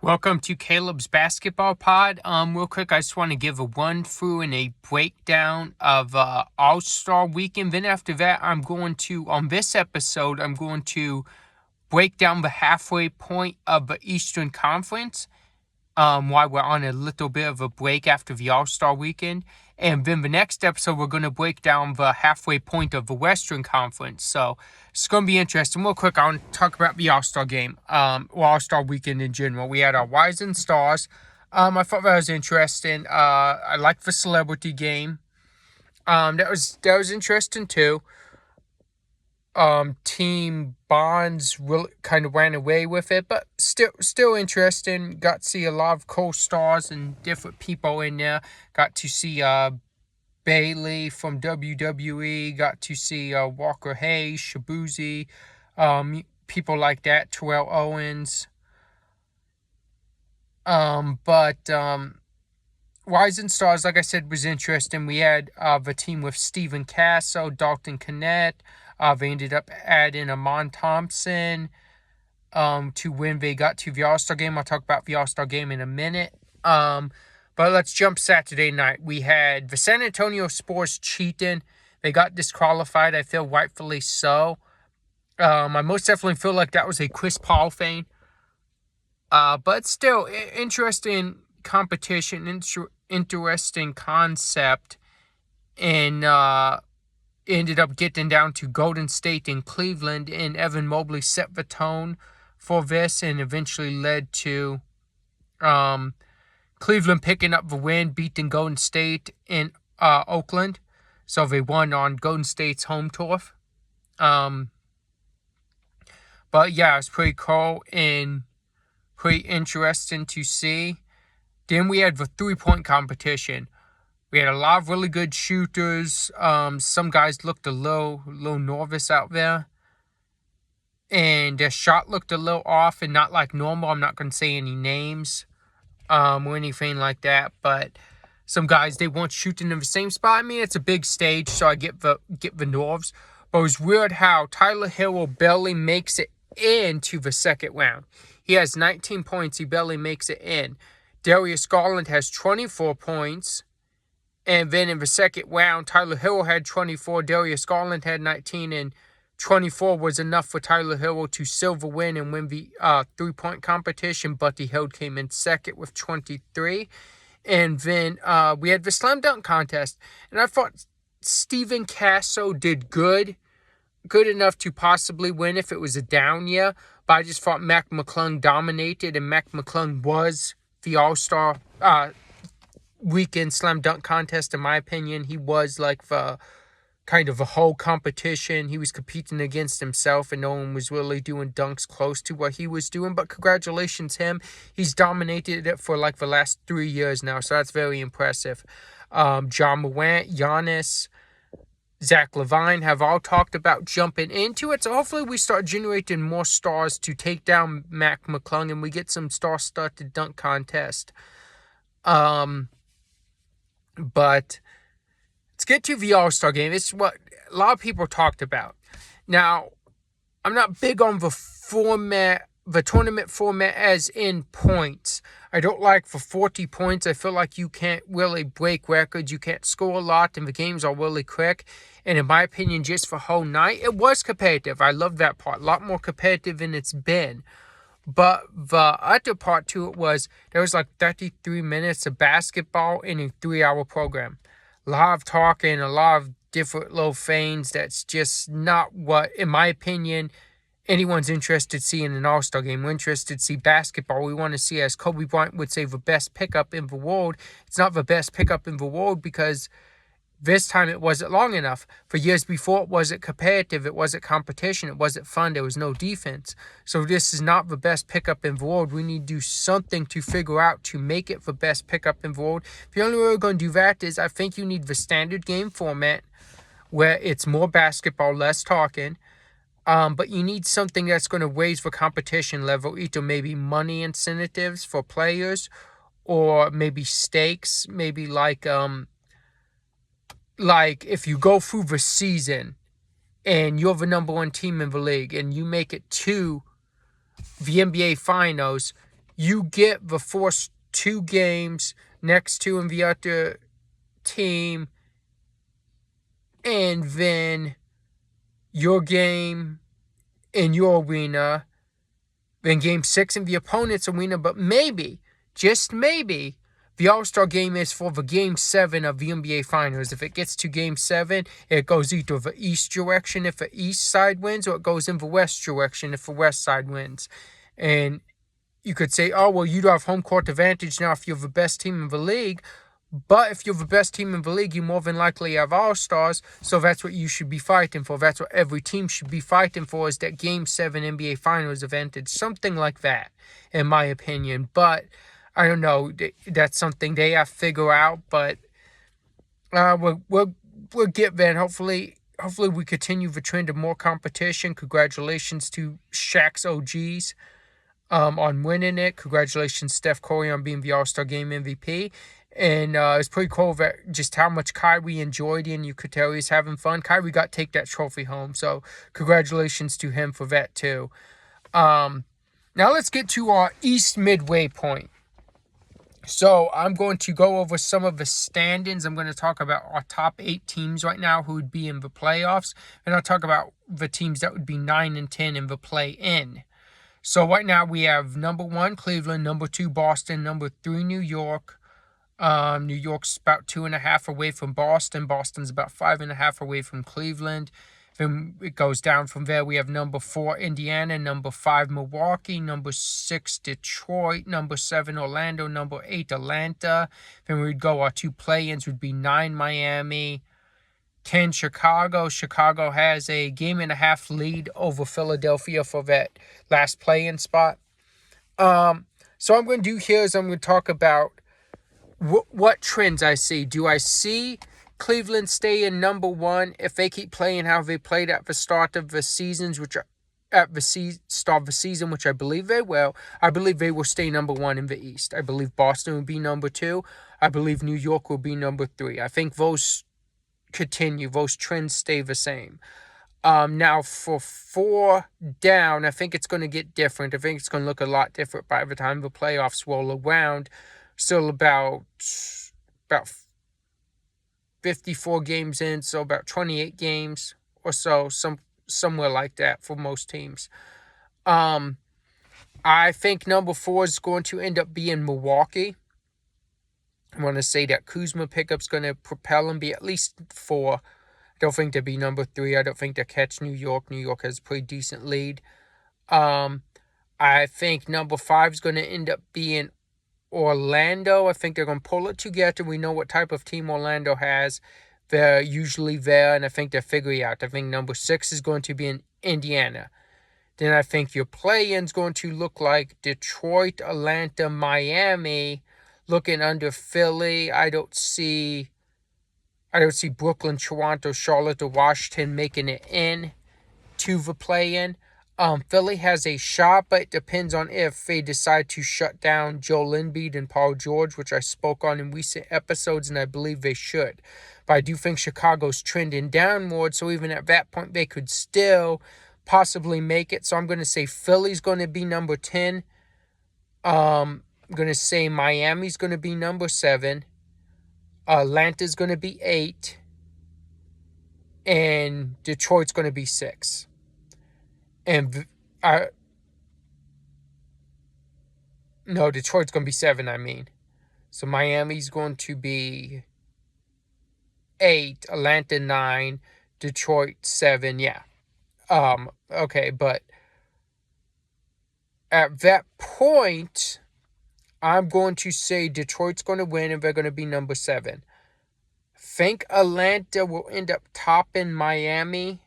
Welcome to Caleb's Basketball Pod. Real quick, I just want to give a run through and a breakdown of All-Star Weekend. Then after that, on this episode, I'm going to break down the halfway point of the Eastern Conference, while we're on a little bit of a break after the All-Star Weekend. And then the next episode, we're going to break down the halfway point of the Western Conference. So it's going to be interesting. Real quick, I want to talk about the All-Star game, or All-Star Weekend in general. We had our Rising Stars. I thought that was interesting. I liked the celebrity game. That was interesting too. Team Bonds really kind of ran away with it, but still interesting. Got to see a lot of co-stars and different people in there. Got to see Bailey from WWE. Got to see Walker Hayes, Shabuzi, people like that. Terrell Owens. Rising Stars, like I said, was interesting. We had the team with Stephen Castle, Dalton Connett. They ended up adding Amon Thompson to when they got to the All-Star game. I'll talk about the All-Star game in a minute. But let's jump Saturday night. We had the San Antonio Spurs cheating. They got disqualified, I feel rightfully so. I most definitely feel like that was a Chris Paul thing. But still, interesting competition, interesting concept. And ended up getting down to Golden State and Cleveland, and Evan Mobley set the tone for this and eventually led to Cleveland picking up the win, beating Golden State in Oakland. So they won on Golden State's home turf. But yeah, it's pretty cool and pretty interesting to see. Then we had the three-point competition. We had a lot of really good shooters. Some guys looked a little nervous out there. And their shot looked a little off and not like normal. I'm not going to say any names or anything like that. But some guys, they weren't shooting in the same spot. I mean, it's a big stage, so I get the nerves. But it was weird how Tyler Hero barely makes it into the second round. He has 19 points. He barely makes it in. Darius Garland has 24 points. And then in the second round, Tyler Hero had 24, Darius Garland had 19, and 24 was enough for Tyler Hero to silver win and win the three-point competition. Buddy Hield came in second with 23. And then we had the slam dunk contest. And I thought Stephen Castle did good enough to possibly win if it was a down year. But I just thought Mac McClung dominated, and Mac McClung was the All-Star Weekend slam dunk contest. In my opinion, he was like the kind of a whole competition. He was competing against himself, and no one was really doing dunks close to what he was doing. But congratulations him. He's dominated it for like the last 3 years now, so that's very impressive. John Morant, Giannis, Zach LaVine have all talked about jumping into it. So hopefully we start generating more stars to take down Mac McClung, and we get some star-studded dunk contest. But let's get to the All-Star game. It's what a lot of people talked about. Now, I'm not big on the tournament format as in points. I don't like for 40 points. I feel like you can't really break records. You can't score a lot, and the games are really quick. And in my opinion, just for whole night, it was competitive. I love that part. A lot more competitive than it's been. But the other part to it was there was like 33 minutes of basketball in a 3-hour program. A lot of talking, a lot of different little things. That's just not what, in my opinion, anyone's interested to see in an All-Star game. We're interested to see basketball. We want to see, as Kobe Bryant would say, the best pickup in the world. It's not the best pickup in the world because this time it wasn't long enough. For years before, it wasn't competitive. It wasn't competition. It wasn't fun. There was no defense. So this is not the best pickup in the world. We need to do something to figure out to make it the best pickup in the world. The only way we're going to do that is I think you need the standard game format where it's more basketball, less talking. But you need something that's going to raise the competition level, either maybe money incentives for players or maybe stakes, maybe like if you go through the season and you're the number one team in the league and you make it to the NBA Finals, you get the first 2 games next to him, the other team, and then your game in your arena, then game 6 in the opponent's arena, but maybe, just maybe, the All-Star game is for the game 7 of the NBA Finals. If it gets to game 7, it goes either the East direction if the East side wins, or it goes in the West direction if the West side wins. And you could say, oh, well, you do have home court advantage now if you're the best team in the league. But if you're the best team in the league, you more than likely have all-stars. So that's what you should be fighting for. That's what every team should be fighting for, is that Game 7 NBA Finals advantage. Something like that, in my opinion. But I don't know. That's something they have to figure out. But we'll get there. And hopefully we continue the trend of more competition. Congratulations to Shaq's OGs on winning it. Congratulations, Steph Curry, on being the All-Star Game MVP. And it's pretty cool that just how much Kyrie enjoyed it, and you could tell he was having fun. Kyrie got to take that trophy home, so congratulations to him for that too. Now let's get to our East midway point. So I'm going to go over some of the standings. I'm going to talk about our top 8 teams right now who would be in the playoffs, and I'll talk about the teams that would be 9 and 10 in the play-in. So right now we have number 1, Cleveland, number 2, Boston, number 3, New York. New York's about 2.5 away from Boston. Boston's about 5.5 away from Cleveland. Then it goes down from there. We have number 4, Indiana, number 5, Milwaukee, number 6, Detroit, number 7, Orlando, number 8, Atlanta. Then we'd go, our 2 play-ins would be 9, Miami, 10, Chicago. Chicago has a 1.5 game lead over Philadelphia for that last play-in spot. So what I'm going to do here is I'm going to talk about what trends I see. Do I see Cleveland stay in number 1 if they keep playing how they played at the start of the seasons, which are at the start of the season, which I believe they will. I believe they will stay number 1 in the East. I believe Boston will be number 2. I believe New York will be number 3. I think those continue. Those trends stay the same. Now for 4 down, I think it's going to get different. I think it's going to look a lot different by the time the playoffs roll around. Still about 54 games in, so about 28 games or so, somewhere like that for most teams. I think number 4 is going to end up being Milwaukee. I want to say that Kuzma pickup's going to propel them, be at least 4. I don't think they'll be number 3. I don't think they'll catch New York. New York has a pretty decent lead. I think number 5 is going to end up being Orlando. I think they're going to pull it together. We know what type of team Orlando has. They're usually there, and I think they're figuring out. I think number 6 is going to be in Indiana. Then I think your play-in is going to look like Detroit, Atlanta, Miami. Looking under Philly, I don't see Brooklyn, Toronto, Charlotte, or Washington making it in to the play-in. Philly has a shot, but it depends on if they decide to shut down Joel Embiid and Paul George, which I spoke on in recent episodes, and I believe they should. But I do think Chicago's trending downward, so even at that point, they could still possibly make it. So I'm going to say Philly's going to be number 10. I'm going to say Miami's going to be number 7. Atlanta's going to be 8. And Detroit's going to be 6. And Detroit's going to be 7, I mean. So Miami's going to be 8, Atlanta 9, Detroit 7, yeah. Okay, but at that point, I'm going to say Detroit's going to win and they're going to be number 7. Think Atlanta will end up topping Miami.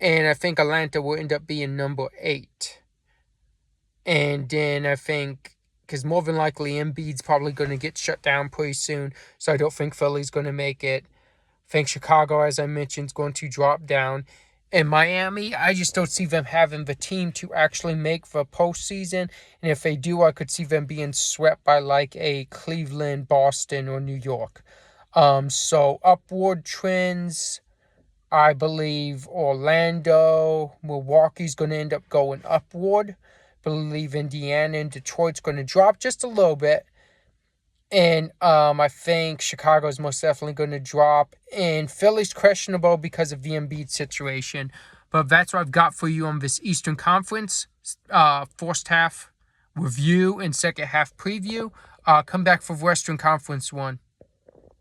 And I think Atlanta will end up being number 8. And then I think, because more than likely Embiid's probably going to get shut down pretty soon, so I don't think Philly's going to make it. I think Chicago, as I mentioned, is going to drop down. And Miami, I just don't see them having the team to actually make the postseason. And if they do, I could see them being swept by like a Cleveland, Boston, or New York. So upward trends, I believe Orlando, Milwaukee's going to end up going upward. Believe Indiana and Detroit's going to drop just a little bit. And I think Chicago's most definitely going to drop. And Philly's questionable because of the Embiid situation. But that's what I've got for you on this Eastern Conference first half review and second half preview. Come back for Western Conference one.